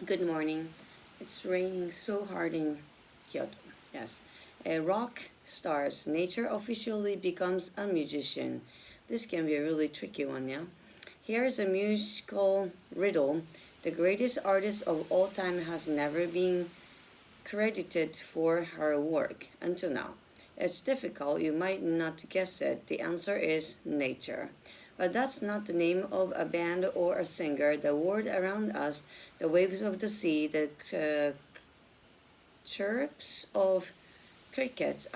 Good morning. It's raining so hard in Kyoto. Yes. A rock stars. Nature officially becomes a musician. This can be a really tricky one, yeah? Here's a musical riddle. The greatest artist of all time has never been credited for her work until now. It's difficult, you might not guess it. The answer is nature. But that's not the name of a band or a singer. The world around us, the waves of the sea, the chirps of crickets.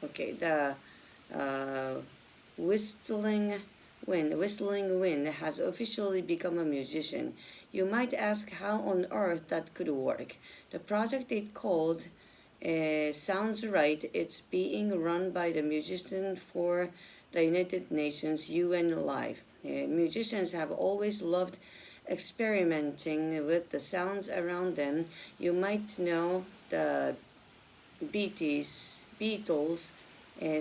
Okay, the uh, whistling whistling wind has officially become a musician. You might ask how on earth that could work. The project it called sounds right. It's being run by the musician for the United Nations UN Live. Musicians have always loved experimenting with the sounds around them. You might know the Beatles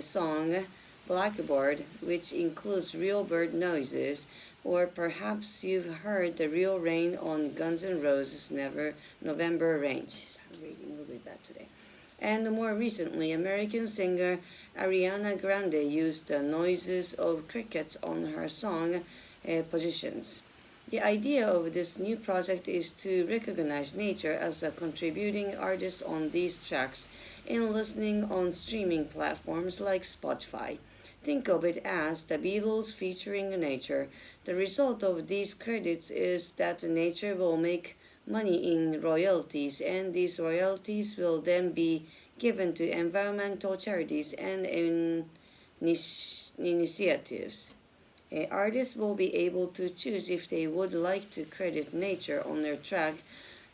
song Blackboard, which includes real bird noises, or perhaps you've heard the real rain on Guns N' Roses' November Rain. I'm reading really bad today. And more recently, American singer Ariana Grande used the noises of crickets on her song Positions. The idea of this new project is to recognize nature as a contributing artist on these tracks and listening on streaming platforms like Spotify. Think of it as the Beatles featuring nature. The result of these credits is that nature will make money in royalties, and these royalties will then be given to environmental charities and initiatives. Artists will be able to choose if they would like to credit nature on their track.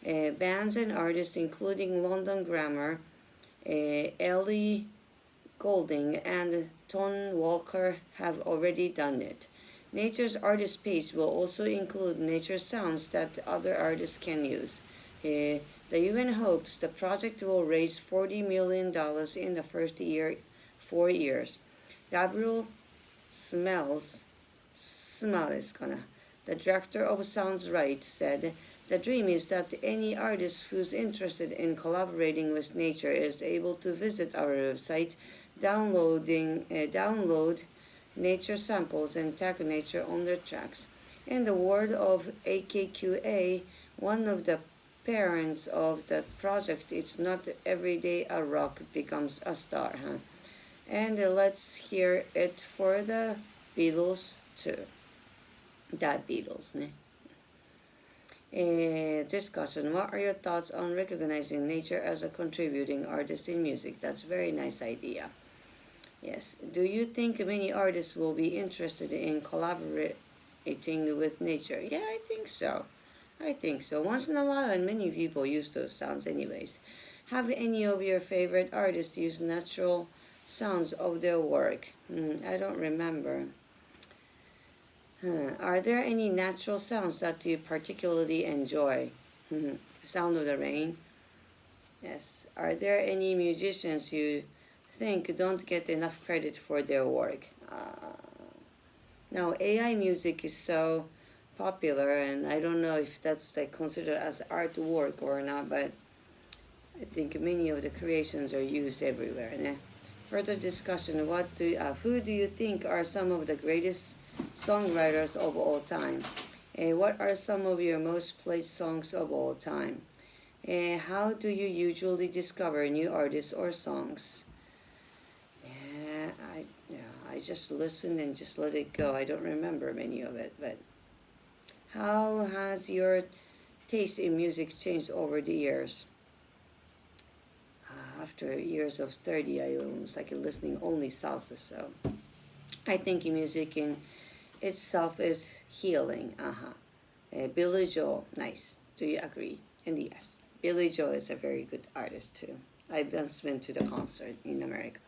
Bands and artists, including London Grammar, Ellie Goulding, and Ton Walker, have already done it. Nature's artist page will also include nature sounds that other artists can use. The UN hopes the project will raise $40 million in the first 4 years. Gabriel Smells Smales, the director of Sounds Right, said, "The dream is that any artist who's interested in collaborating with nature is able to visit our website, download nature samples and tag nature on their tracks." In the word of AKQA, one of the parents of the project, it's not every day a rock becomes a star, huh? And let's hear it for the Beatles too. The Beatles, ne? Discussion. What are your thoughts on recognizing nature as a contributing artist in music? That's a very nice idea. Yes. Do you think many artists will be interested in collaborating with nature? Yeah, I think so. I think so. Once in a while, and many people use those sounds anyways. Have any of your favorite artists use natural sounds of their work? I don't remember. Are there any natural sounds that you particularly enjoy? Sound of the rain? Yes. Are there any musicians you think don't get enough credit for their work? Now, AI music is so popular, and I don't know if that's like considered as artwork or not, but I think many of the creations are used everywhere. Further discussion: who do you think are some of the greatest songwriters of all time? What are some of your most played songs of all time? How do you usually discover new artists or songs? I just listen and just let it go. I don't remember many of it, but how has your taste in music changed over the years? After years of 30, I was like listening only salsa, so I think music in itself is healing. Billy Joel, nice. Do you agree? And yes, Billy Joel is a very good artist too. I once went to the concert in America.